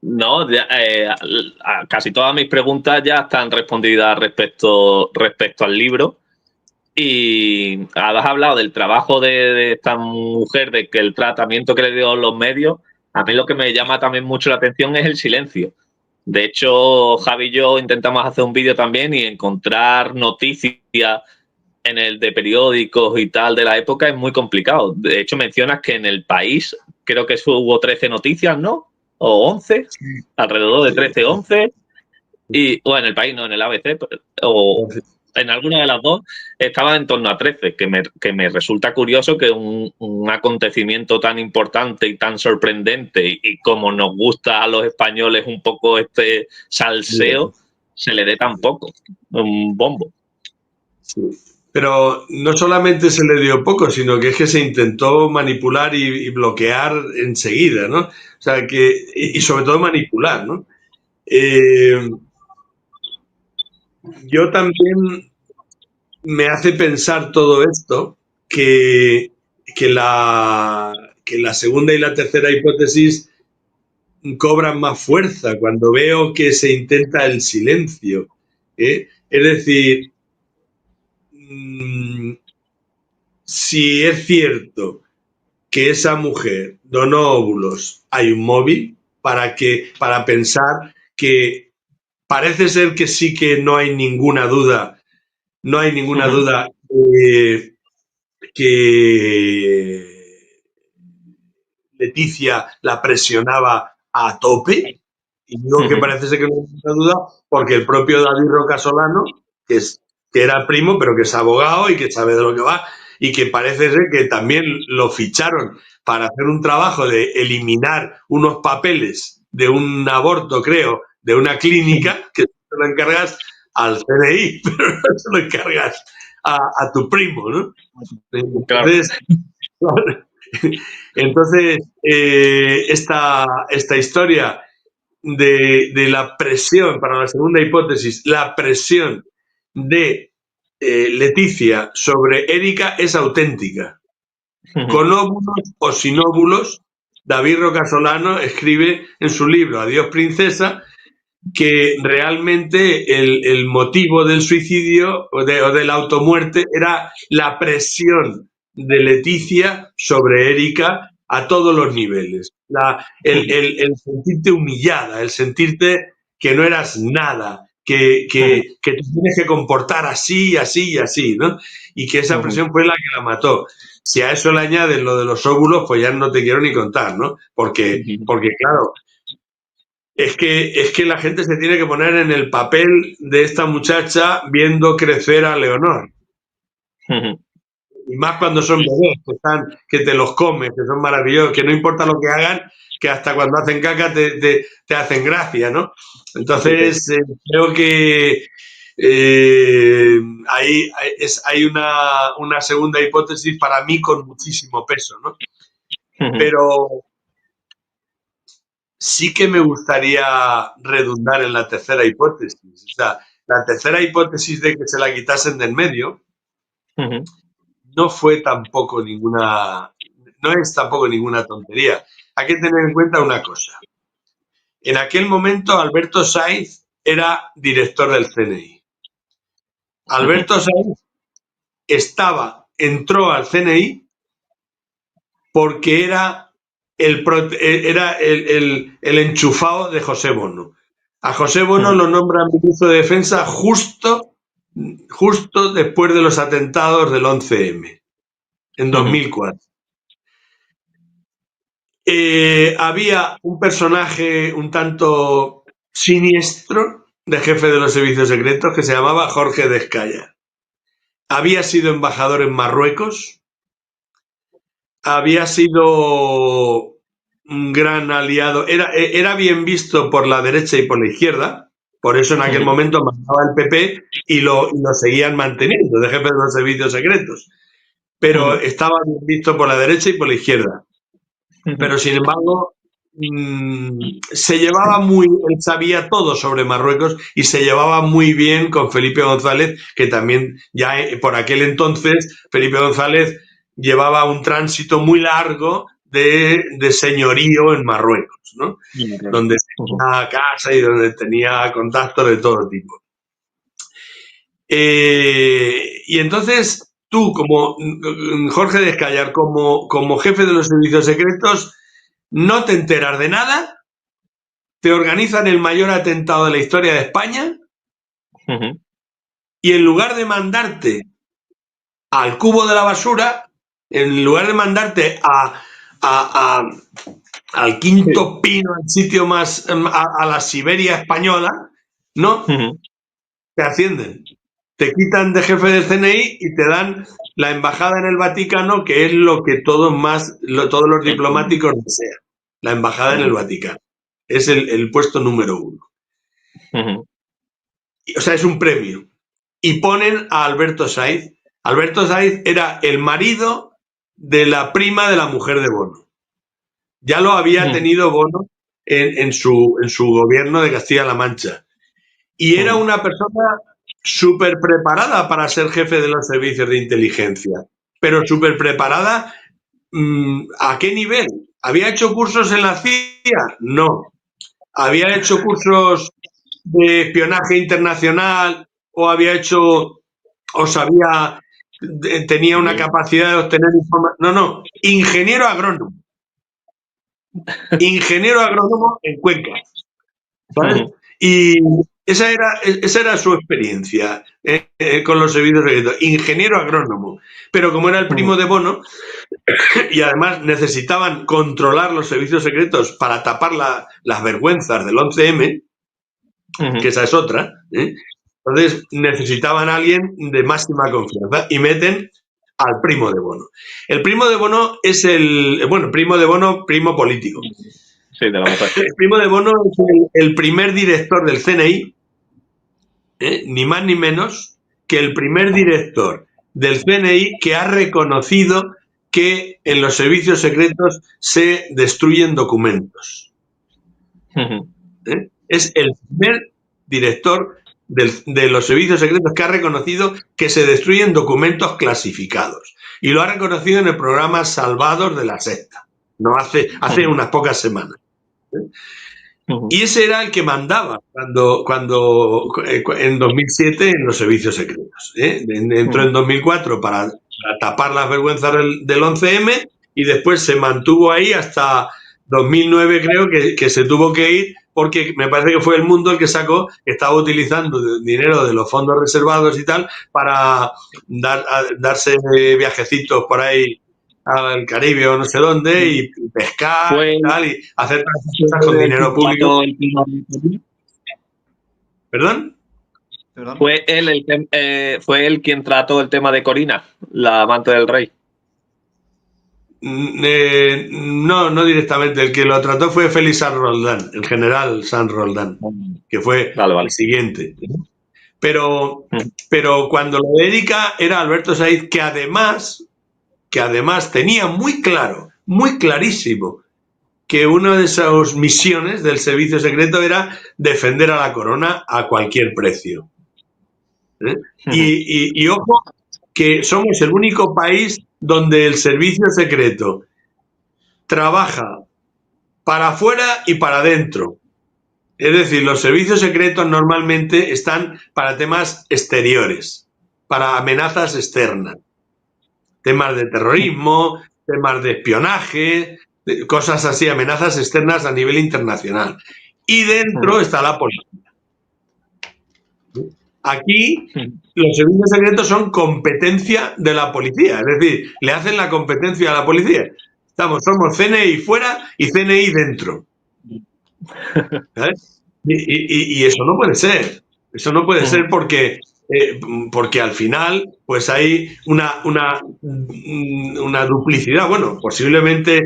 No, casi todas mis preguntas ya están respondidas respecto al libro. Y has hablado del trabajo de esta mujer, de que el tratamiento que le dio los medios. A mí lo que me llama también mucho la atención es el silencio. De hecho, Javi y yo intentamos hacer un vídeo también y encontrar noticias de periódicos y tal de la época es muy complicado. De hecho, mencionas que en El País creo que hubo 13 noticias, ¿no? O 11, alrededor de 13, 11. Y, o en El País, no, en el ABC, o en alguna de las dos, estaba en torno a 13, que me resulta curioso que un acontecimiento tan importante y tan sorprendente, y como nos gusta a los españoles un poco este salseo, se le dé tan poco, un bombo. Sí. Pero no solamente se le dio poco, sino que es que se intentó manipular y bloquear enseguida, ¿no? O sea, y sobre todo manipular, ¿no? Yo también me hace pensar todo esto que la segunda y la tercera hipótesis cobran más fuerza cuando veo que se intenta el silencio. Es decir, si es cierto que esa mujer donó óvulos, hay un móvil para pensar que parece ser que sí, que no hay ninguna duda que Leticia la presionaba a tope, y digo que parece ser que no hay ninguna duda porque el propio David Rocasolano, que era primo, pero que es abogado y que sabe de lo que va, y que parece ser que también lo ficharon para hacer un trabajo de eliminar unos papeles de un aborto, creo, de una clínica, que te lo encargas al CNI, pero no se lo encargas a tu primo, ¿no? Entonces, esta historia de la presión, para la segunda hipótesis, la presión de Leticia sobre Erika es auténtica. Con óvulos o sin óvulos, David Rocasolano escribe en su libro Adiós, princesa, que realmente el motivo del suicidio o de la automuerte era la presión de Leticia sobre Erika a todos los niveles. El sentirte humillada, el sentirte que no eras nada, que te tienes que comportar así, así y así, ¿no? Y que esa presión fue la que la mató. Si a eso le añades lo de los óvulos, pues ya no te quiero ni contar, ¿no? Porque claro, es que la gente se tiene que poner en el papel de esta muchacha viendo crecer a Leonor. Y más cuando son bebés, que te los comes, que son maravillosos, que no importa lo que hagan, que hasta cuando hacen caca te hacen gracia, ¿no? Entonces, creo que hay una segunda hipótesis para mí con muchísimo peso, ¿no? Pero sí que me gustaría redundar en la tercera hipótesis. O sea, la tercera hipótesis de que se la quitasen del medio no es tampoco ninguna tontería. Hay que tener en cuenta una cosa. En aquel momento Alberto Sainz era director del CNI. Alberto Sainz entró al CNI porque era el enchufado de José Bono. A José Bono lo nombran ministro de Defensa justo después de los atentados del 11M, en 2004. Había un personaje un tanto siniestro de jefe de los servicios secretos que se llamaba Jorge Descaya. Había sido embajador en Marruecos, había sido un gran aliado, era bien visto por la derecha y por la izquierda, por eso en aquel momento mandaba el PP y lo seguían manteniendo de jefe de los servicios secretos, pero estaba bien visto por la derecha y por la izquierda. Pero sin embargo, él sabía todo sobre Marruecos y se llevaba muy bien con Felipe González, que también ya por aquel entonces Felipe González llevaba un tránsito muy largo de señorío en Marruecos, ¿no? Donde tenía casa y donde tenía contactos de todo tipo. Y entonces tú, como Jorge Descallar, como jefe de los servicios secretos, no te enteras de nada, te organizan el mayor atentado de la historia de España y en lugar de mandarte al cubo de la basura, en lugar de mandarte al quinto pino, al sitio más, a la Siberia española, ¿no? Te ascienden. Te quitan de jefe del CNI y te dan la embajada en el Vaticano, que es lo que todos los diplomáticos desean. La embajada en el Vaticano. Es el puesto número 1. O sea, es un premio. Y ponen a Alberto Saiz. Alberto Saiz era el marido de la prima de la mujer de Bono. Ya lo había tenido Bono en su gobierno de Castilla-La Mancha. Y era una persona súper preparada para ser jefe de los servicios de inteligencia. Pero súper preparada, ¿a qué nivel? ¿Había hecho cursos en la CIA? No. ¿Había hecho cursos de espionaje internacional o tenía una capacidad de obtener información? No. Ingeniero agrónomo. Ingeniero agrónomo en Cuenca. ¿Sabes? Y esa era su experiencia con los servicios secretos. Ingeniero agrónomo. Pero como era el primo de Bono, y además necesitaban controlar los servicios secretos para tapar las vergüenzas del 11M, que esa es otra, entonces necesitaban a alguien de máxima confianza y meten al primo de Bono. El primo de Bono es primo político. Sí, te vamos a decir. El primo de Bono es el primer director del CNI, ni más ni menos que el primer director del CNI que ha reconocido que en los servicios secretos se destruyen documentos. Es el primer director de los servicios secretos que ha reconocido que se destruyen documentos clasificados. Y lo ha reconocido en el programa Salvados de la Sexta, no hace unas pocas semanas. Y ese era el que mandaba cuando en 2007 en los servicios secretos. Entró en 2004 para tapar las vergüenzas del 11M y después se mantuvo ahí hasta 2009, creo que se tuvo que ir porque me parece que fue El Mundo el que sacó que estaba utilizando dinero de los fondos reservados y tal para darse viajecitos por ahí al Caribe o no sé dónde y pescar y tal y hacer cosas con dinero público. ¿Perdón? Fue él quien trató el tema de Corina, la amante del rey. No directamente. El que lo trató fue Félix Sanz Roldán, el general Sanz Roldán, que fue el siguiente. Pero cuando lo de Erika era Alberto Saiz, que además tenía muy claro, muy clarísimo, que una de esas misiones del servicio secreto era defender a la corona a cualquier precio. Y ojo, que somos el único país donde el servicio secreto trabaja para afuera y para adentro. Es decir, los servicios secretos normalmente están para temas exteriores, para amenazas externas. Temas de terrorismo, temas de espionaje, cosas así, amenazas externas a nivel internacional. Y dentro está la policía. Aquí los servicios secretos son competencia de la policía, es decir, le hacen la competencia a la policía. Somos CNI fuera y CNI dentro. ¿Sabes? Y eso no puede ser. Eso no puede ser porque al final pues hay una duplicidad. Bueno, posiblemente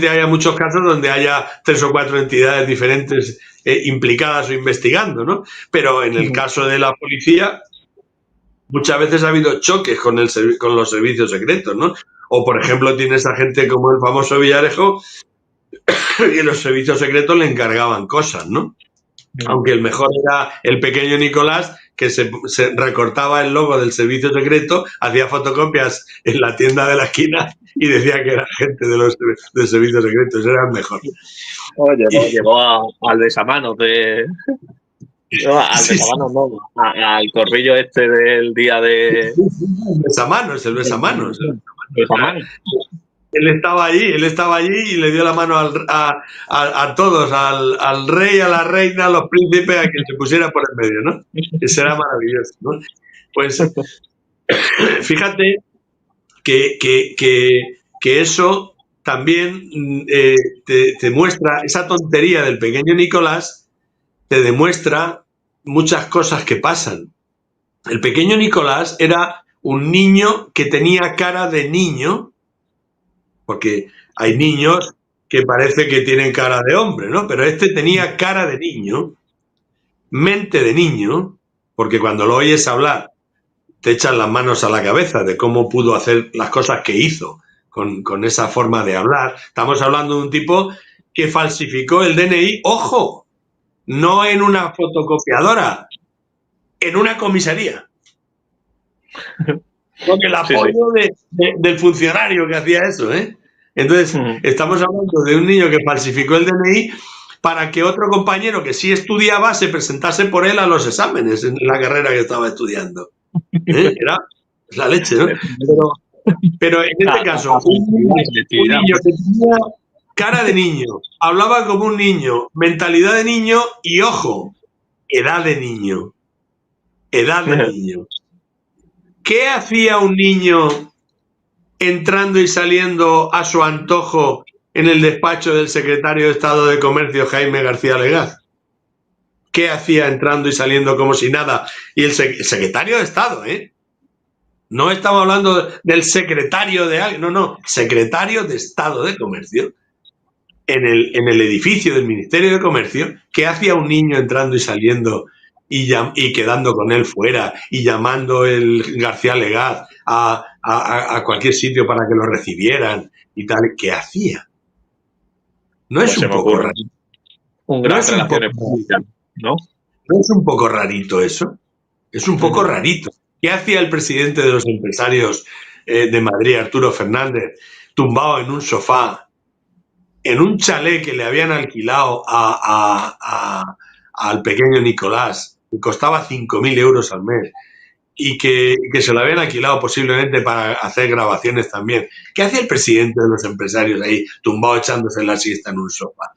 haya muchos casos donde haya 3 o 4 entidades diferentes implicadas o investigando, ¿no? Pero en el caso de la policía muchas veces ha habido choques con los servicios secretos, ¿no? O, por ejemplo, tienes a gente como el famoso Villarejo y los servicios secretos le encargaban cosas, ¿no? Aunque el mejor era el pequeño Nicolás, que se recortaba el logo del servicio secreto, hacía fotocopias en la tienda de la esquina y decía que era gente del servicio secreto. Eso era el mejor. Oye, Y, llegó al besamanos de... No, al sí, sí, besamanos no, al corrillo este del día de... el besamanos, el besamanos. O sea, Besamanos. él estaba allí y le dio la mano a todos, al rey, a la reina, a los príncipes, a quien se pusiera por el medio, ¿no? Eso era maravilloso, ¿no? Pues fíjate que eso también te muestra, esa tontería del pequeño Nicolás, te demuestra muchas cosas que pasan. El pequeño Nicolás era un niño que tenía cara de niño, porque hay niños que parece que tienen cara de hombre, ¿no? Pero este tenía cara de niño, mente de niño, porque cuando lo oyes hablar te echan las manos a la cabeza de cómo pudo hacer las cosas que hizo con esa forma de hablar. Estamos hablando de un tipo que falsificó el DNI, ojo, no en una fotocopiadora, en una comisaría. Con el apoyo del funcionario que hacía eso, ¿eh? Entonces, estamos hablando de un niño que falsificó el DNI para que otro compañero que sí estudiaba se presentase por él a los exámenes en la carrera que estaba estudiando. Era la leche, ¿no? Pero en este caso, un niño que tenía cara de niño, hablaba como un niño, mentalidad de niño y, ojo, edad de niño. Edad de niño. ¿Qué hacía un niño entrando y saliendo a su antojo en el despacho del secretario de Estado de Comercio, Jaime García Legaz? ¿Qué hacía entrando y saliendo como si nada? Y el secretario de Estado, ¿eh? No estamos hablando del secretario de alguien, no, secretario de Estado de Comercio, en el edificio del Ministerio de Comercio. ¿Qué hacía un niño entrando y saliendo y quedando con él fuera y llamando el García Legaz a cualquier sitio para que lo recibieran y tal? ¿Qué hacía? No es un poco raro. Un gran relaciones públicas, ¿no? ¿No es un poco rarito eso? Es un poco rarito. ¿Qué hacía el presidente de los empresarios de Madrid, Arturo Fernández, tumbado en un sofá, en un chalet que le habían alquilado al pequeño Nicolás, que costaba 5.000 euros al mes, y que se lo habían alquilado posiblemente para hacer grabaciones también? ¿Qué hacía el presidente de los empresarios ahí, tumbado echándose la siesta en un sofá?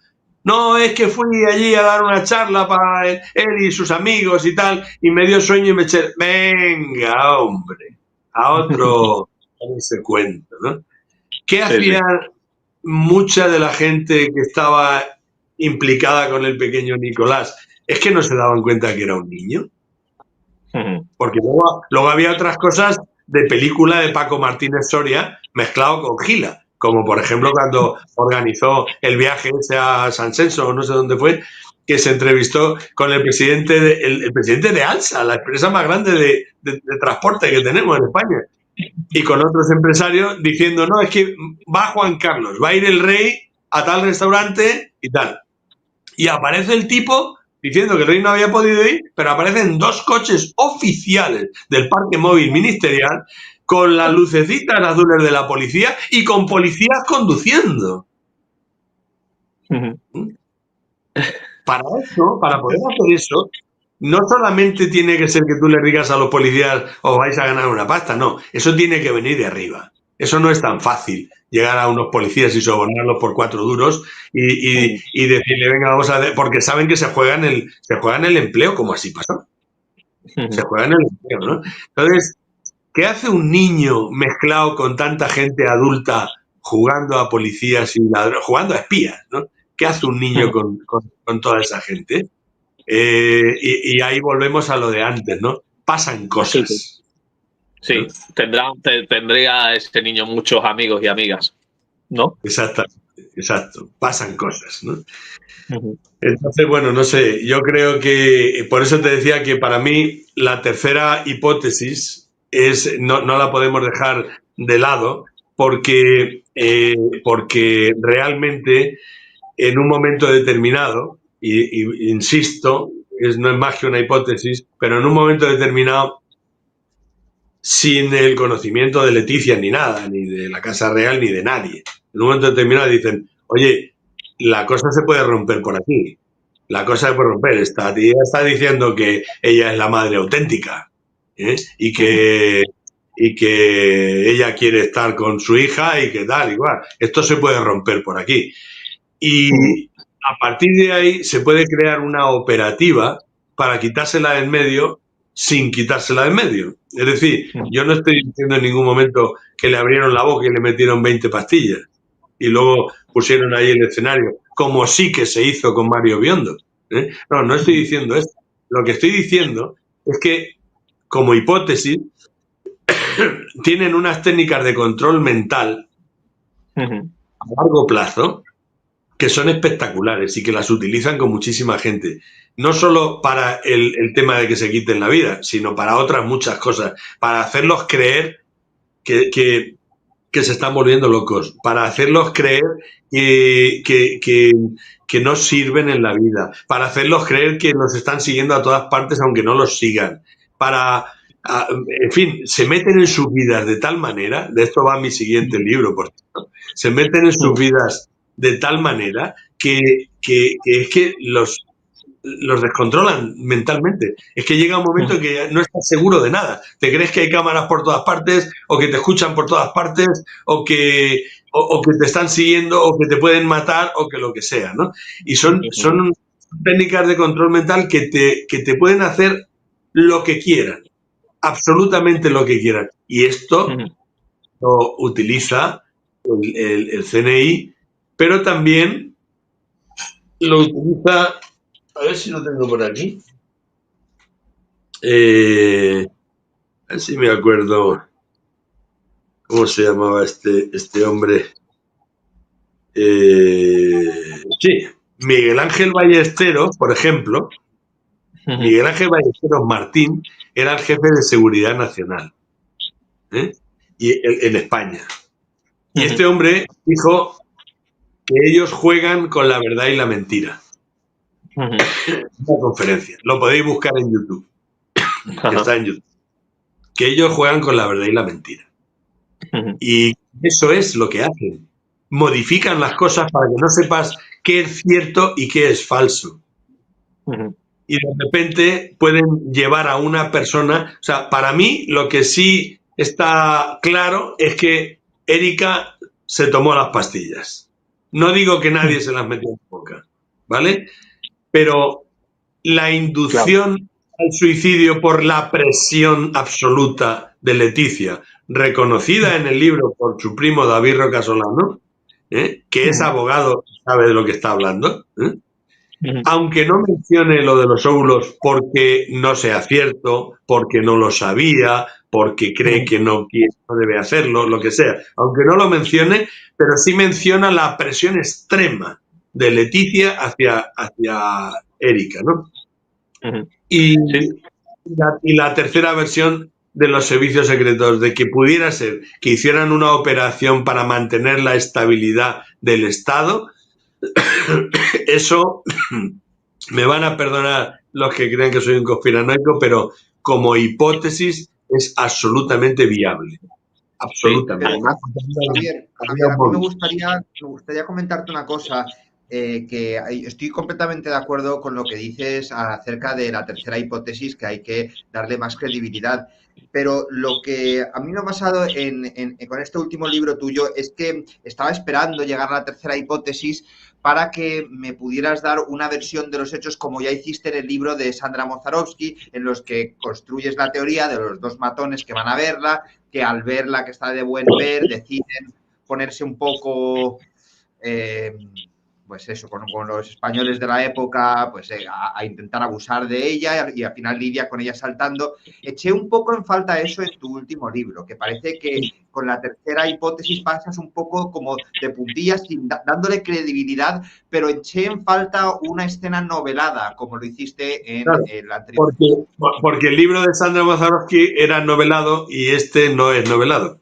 No, es que fui allí a dar una charla para él y sus amigos y tal, y me dio sueño y me eché... Venga, hombre, a otro ese cuento, ¿no? ¿Qué hacía mucha de la gente que estaba implicada con el pequeño Nicolás? Es que no se daban cuenta que era un niño. Porque luego había otras cosas de película de Paco Martínez Soria mezclado con Gila, como por ejemplo cuando organizó el viaje ese a San Censo, o no sé dónde fue, que se entrevistó con el presidente el presidente de ALSA, la empresa más grande de transporte que tenemos en España, y con otros empresarios diciendo, no, es que va Juan Carlos, va a ir el rey a tal restaurante y tal. Y aparece el tipo diciendo que el rey no había podido ir, pero aparecen 2 coches oficiales del parque móvil ministerial con las lucecitas azules de la policía y con policías conduciendo. Para eso, para poder hacer eso, no solamente tiene que ser que tú le digas a los policías os vais a ganar una pasta, no, eso tiene que venir de arriba. Eso no es tan fácil, llegar a unos policías y sobornarlos por 4 duros y decirle, venga, vamos a... Porque saben que se juegan el empleo, como así pasó. Se juegan el empleo, ¿no? Entonces, ¿qué hace un niño mezclado con tanta gente adulta jugando a policías y ladrones, jugando a espías, ¿no? ¿Qué hace un niño con toda esa gente? Y ahí volvemos a lo de antes, ¿no? Pasan cosas. Sí, tendría ese niño muchos amigos y amigas, ¿no? Exacto. Pasan cosas, ¿no? Entonces, bueno, no sé, yo creo que, por eso te decía que para mí la tercera hipótesis no la podemos dejar de lado, porque realmente en un momento determinado, y insisto, no es más que una hipótesis, pero en un momento determinado, sin el conocimiento de Leticia ni nada, ni de la Casa Real, ni de nadie, en un momento determinado dicen, oye, la cosa se puede romper por aquí. La cosa se puede romper. Esta tía está diciendo que ella es la madre auténtica, ¿eh? y que ella quiere estar con su hija y que tal, igual. Esto se puede romper por aquí. Y a partir de ahí se puede crear una operativa para quitársela del medio sin quitársela del medio. Es decir, yo no estoy diciendo en ningún momento que le abrieron la boca y le metieron 20 pastillas y luego pusieron ahí el escenario, como sí que se hizo con Mario Biondo. No, no estoy diciendo esto. Lo que estoy diciendo es que, como hipótesis, tienen unas técnicas de control mental a largo plazo que son espectaculares y que las utilizan con muchísima gente. No solo para el tema de que se quiten la vida, sino para otras muchas cosas. Para hacerlos creer que se están volviendo locos, para hacerlos creer que no sirven en la vida, para hacerlos creer que los están siguiendo a todas partes aunque no los sigan, en fin, se meten en sus vidas de tal manera, de esto va mi siguiente libro, por cierto, se meten en sus vidas de tal manera que es que los descontrolan mentalmente. Es que llega un momento que no estás seguro de nada. Te crees que hay cámaras por todas partes, o que te escuchan por todas partes, o que te están siguiendo, o que te pueden matar, o que lo que sea, ¿no? Y son técnicas de control mental que te pueden hacer lo que quieran, absolutamente lo que quieran. Y esto lo utiliza el CNI, pero también lo utiliza. A ver si lo tengo por aquí. A ver si me acuerdo cómo se llamaba este hombre. Sí, Miguel Ángel Ballesteros, por ejemplo. Miguel Ángel Ballesteros Martín era el jefe de Seguridad Nacional, y en España. Y este hombre dijo que ellos juegan con la verdad y la mentira. Una conferencia. Lo podéis buscar en YouTube. Que está en YouTube. Que ellos juegan con la verdad y la mentira. Y eso es lo que hacen. Modifican las cosas para que no sepas qué es cierto y qué es falso. Y de repente pueden llevar a una persona. O sea, para mí lo que sí está claro es que Erika se tomó las pastillas. No digo que nadie se las metió en la boca, ¿vale? Pero la inducción al suicidio por la presión absoluta de Leticia, reconocida en el libro por su primo David Rocasolano, que es abogado, sabe de lo que está hablando, aunque no mencione lo de los óvulos porque no sea cierto, porque no lo sabía, porque cree que no debe hacerlo, lo que sea, aunque no lo mencione, pero sí menciona la presión extrema de Leticia hacia Erika, ¿no? Y la tercera versión de los servicios secretos, de que pudiera ser que hicieran una operación para mantener la estabilidad del Estado, eso me van a perdonar los que crean que soy un conspiranoico, pero como hipótesis es absolutamente viable. Absolutamente. Además, Javier, a mí me gustaría comentarte una cosa. Que estoy completamente de acuerdo con lo que dices acerca de la tercera hipótesis, que hay que darle más credibilidad. Pero lo que a mí me ha pasado con este último libro tuyo es que estaba esperando llegar a la tercera hipótesis para que me pudieras dar una versión de los hechos como ya hiciste en el libro de Sandra Mozarovsky, en los que construyes la teoría de los dos matones que van a verla, que al verla que está de buen ver deciden ponerse un poco... pues eso, con los españoles de la época, pues a intentar abusar de ella y al final lidia con ella saltando. Eché un poco en falta eso en tu último libro, que parece que con la tercera hipótesis pasas un poco como de puntillas, dándole credibilidad, pero eché en falta una escena novelada, como lo hiciste en el anterior. Porque el libro de Sandra Mozarovsky era novelado y este no es novelado.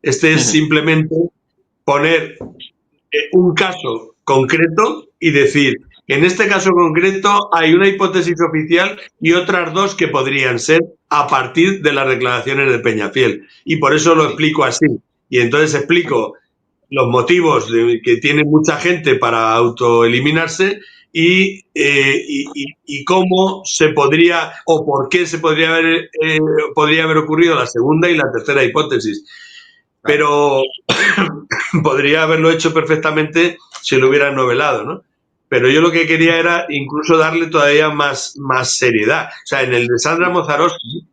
Este es simplemente poner un caso concreto y decir, En este caso concreto hay una hipótesis oficial y otras dos que podrían ser a partir de las declaraciones de Peñafiel. Y por eso lo explico así. Y entonces explico los motivos que tiene mucha gente para autoeliminarse y cómo se podría o por qué se podría haber ocurrido la segunda y la tercera hipótesis. Pero podría haberlo hecho perfectamente si lo hubieran novelado, ¿no? Pero yo lo que quería era incluso darle todavía más seriedad. O sea, en el de Sandra Mozarowski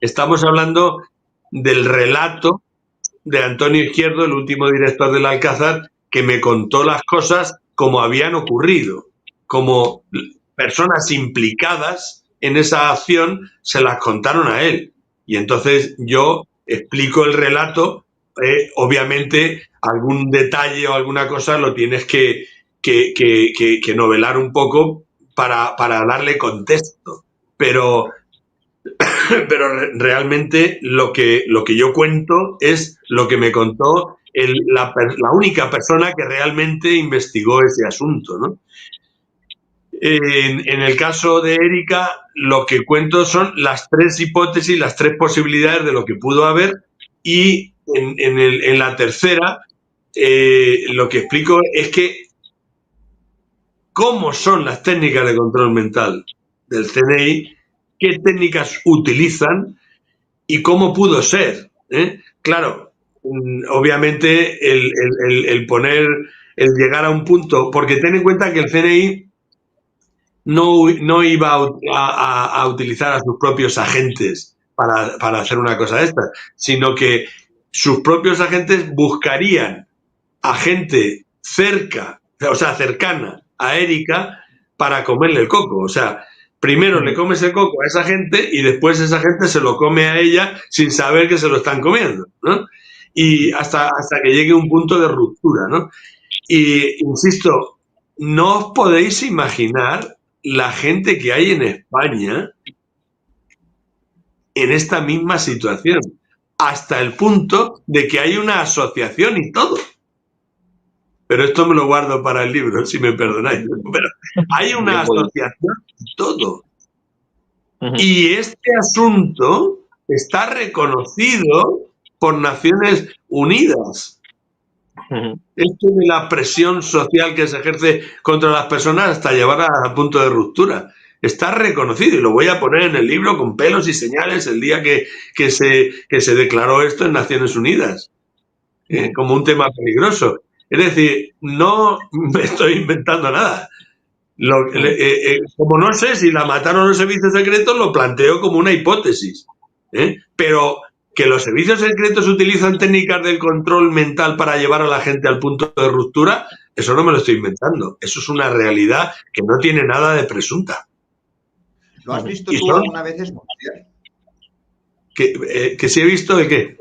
estamos hablando del relato de Antonio Izquierdo, el último director del Alcázar, que me contó las cosas como habían ocurrido, como personas implicadas en esa acción se las contaron a él. Y entonces yo explico el relato, obviamente algún detalle o alguna cosa lo tienes que novelar un poco para darle contexto, pero realmente lo que yo cuento es lo que me contó la única persona que realmente investigó ese asunto, ¿no? En el caso de Erika, lo que cuento son las tres hipótesis, las tres posibilidades de lo que pudo haber, y en la tercera lo que explico es que cómo son las técnicas de control mental del CNI, qué técnicas utilizan y cómo pudo ser. Claro, obviamente el llegar a un punto, porque ten en cuenta que el CNI no iba a utilizar a sus propios agentes para hacer una cosa de esta, sino que sus propios agentes buscarían a gente cercana a Erika para comerle el coco. O sea, primero le comes el coco a esa gente y después esa gente se lo come a ella sin saber que se lo están comiendo, ¿no? Y hasta que llegue un punto de ruptura, ¿no? Y insisto, no os podéis imaginar la gente que hay en España en esta misma situación, hasta el punto de que hay una asociación y todo. Pero esto me lo guardo para el libro, si me perdonáis. Pero hay una asociación y todo. Y este asunto está reconocido por Naciones Unidas. Esto de la presión social que se ejerce contra las personas hasta llevar a punto de ruptura. Está reconocido y lo voy a poner en el libro con pelos y señales el día que se declaró esto en Naciones Unidas, como un tema peligroso. Es decir, no me estoy inventando nada. Como no sé si la mataron los servicios secretos, lo planteo como una hipótesis. Pero que los servicios secretos utilizan técnicas del control mental para llevar a la gente al punto de ruptura, eso no me lo estoy inventando. Eso es una realidad que no tiene nada de presunta. ¿Lo has visto tú alguna vez esto? ¿Que sí he visto de qué?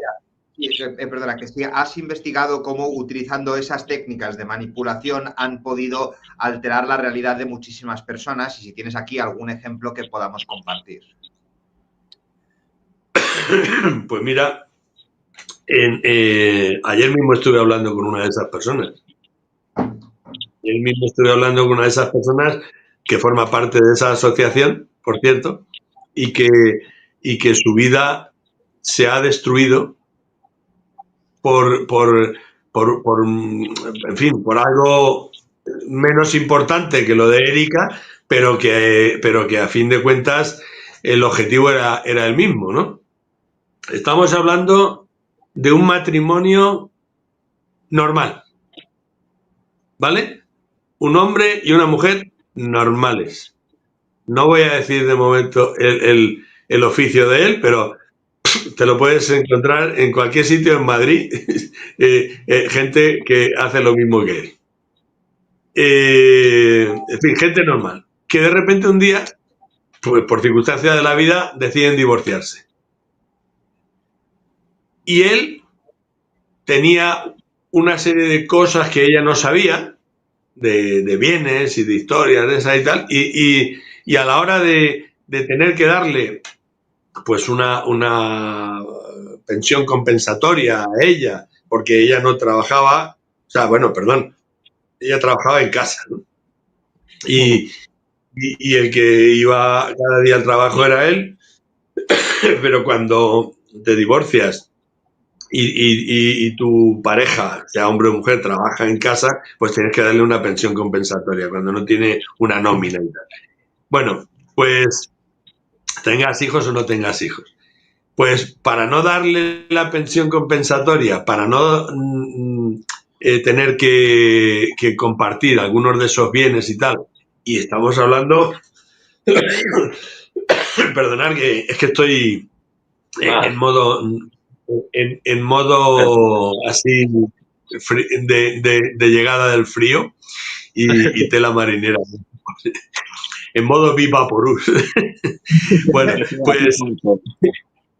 Perdona, que si has investigado cómo utilizando esas técnicas de manipulación han podido alterar la realidad de muchísimas personas y si tienes aquí algún ejemplo que podamos compartir. Pues mira, ayer mismo estuve hablando con una de esas personas. Ayer mismo estuve hablando con una de esas personas que forma parte de esa asociación, por cierto, y que su vida se ha destruido por algo menos importante que lo de Erika, pero que a fin de cuentas el objetivo era el mismo, ¿no? Estamos hablando de un matrimonio normal, ¿vale? Un hombre y una mujer normales. No voy a decir de momento el oficio de él, pero te lo puedes encontrar en cualquier sitio en Madrid, gente que hace lo mismo que él. En fin, gente normal, que de repente un día, pues por circunstancias de la vida, deciden divorciarse. Y él tenía una serie de cosas que ella no sabía, de bienes y de historias de esas y tal, y a la hora de tener que darle pues una pensión compensatoria a ella, porque ella no trabajaba, ella trabajaba en casa, ¿no? y el que iba cada día al trabajo era él, pero cuando te divorcias y tu pareja, sea hombre o mujer, trabaja en casa, pues tienes que darle una pensión compensatoria cuando no tiene una nómina y tal. Bueno, pues tengas hijos o no tengas hijos. Pues para no darle la pensión compensatoria, para no tener que compartir algunos de esos bienes y tal, y estamos hablando, perdonad que es que estoy en modo así de llegada del frío y tela marinera, en modo Vivaporus. Bueno, pues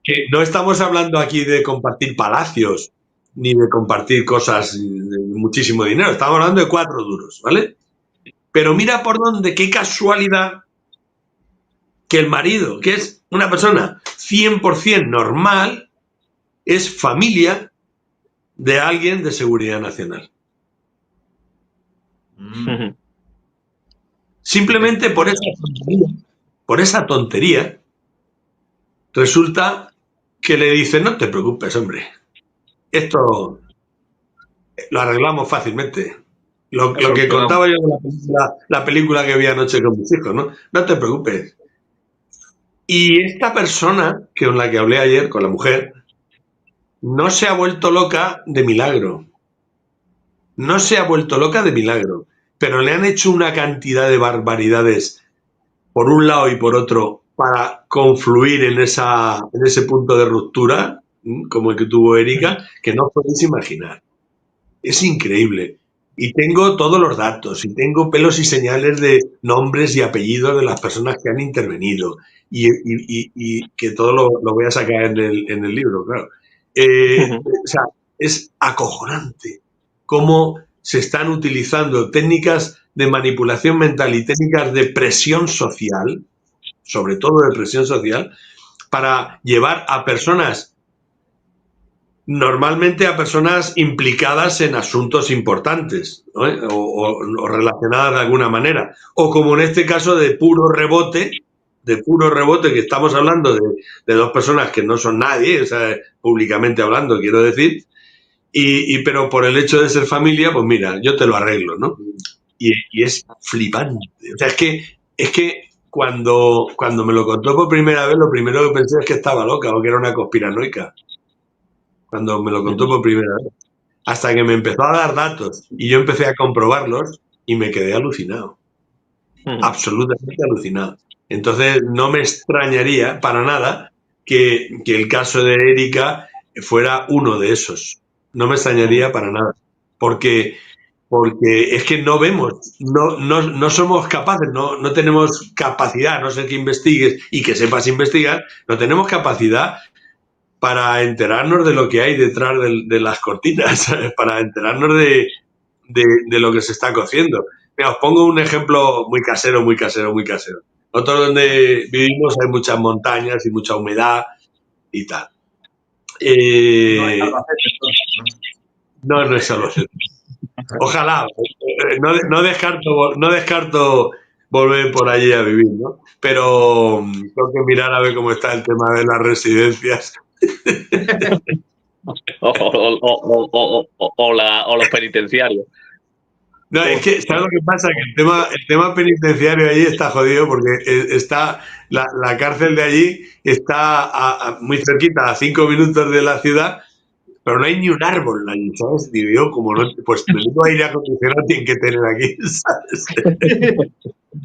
que no estamos hablando aquí de compartir palacios ni de compartir cosas de muchísimo dinero, estamos hablando de 4 duros, ¿vale? Pero mira por dónde, qué casualidad que el marido, que es una persona 100% normal, es familia de alguien de seguridad nacional. Simplemente por esa tontería, resulta que le dice, no te preocupes, hombre, esto lo arreglamos fácilmente. Lo que contaba yo de la película que vi anoche con mis hijos, ¿no? No te preocupes. Y esta persona con la que hablé ayer, con la mujer, no se ha vuelto loca de milagro. No se ha vuelto loca de milagro. Pero le han hecho una cantidad de barbaridades por un lado y por otro para confluir en ese punto de ruptura, como el que tuvo Erika, que no podéis imaginar. Es increíble. Y tengo todos los datos, y tengo pelos y señales de nombres y apellidos de las personas que han intervenido, y que todo lo voy a sacar en el libro, claro. O sea, es acojonante cómo se están utilizando técnicas de manipulación mental y técnicas de presión social, sobre todo de presión social, para llevar a personas, normalmente a personas implicadas en asuntos importantes, ¿no? o relacionadas de alguna manera, o como en este caso de puro rebote, que estamos hablando de 2 personas que no son nadie, o sea, públicamente hablando, quiero decir, pero por el hecho de ser familia, pues mira, yo te lo arreglo, ¿no? Y es flipante. O sea, es que cuando me lo contó por primera vez, lo primero que pensé es que estaba loca o que era una conspiranoica. Cuando me lo contó por primera vez. Hasta que me empezó a dar datos y yo empecé a comprobarlos y me quedé alucinado. Absolutamente alucinado. Entonces no me extrañaría para nada que el caso de Erika fuera uno de esos. No me extrañaría para nada. Porque es que no vemos, no somos capaces, no tenemos capacidad, no sé que investigues y que sepas investigar, no tenemos capacidad para enterarnos de lo que hay detrás de las cortinas, ¿sabes? Para enterarnos de lo que se está cociendo. Mira, os pongo un ejemplo muy casero. Nosotros donde vivimos hay muchas montañas y mucha humedad y tal. No es Albacete. Ojalá. No descarto volver por allí a vivir, ¿no? Pero tengo que mirar a ver cómo está el tema de las residencias. o los penitenciarios. No, es que, ¿sabes lo que pasa? Que el tema penitenciario allí está jodido porque está la cárcel de allí está muy cerquita, a 5 minutos de la ciudad, pero no hay ni un árbol allí, ¿sabes? Digo yo, como no, pues menudo aire acondicionado tienen que tener aquí, ¿sabes?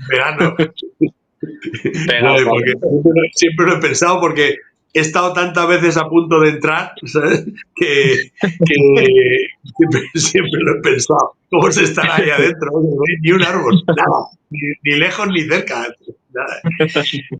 Verano. Porque siempre lo he pensado porque he estado tantas veces a punto de entrar, ¿sabes? Que siempre lo he pensado. ¿Cómo se estará ahí adentro? No hay ni un árbol, nada, ni lejos ni cerca, nada.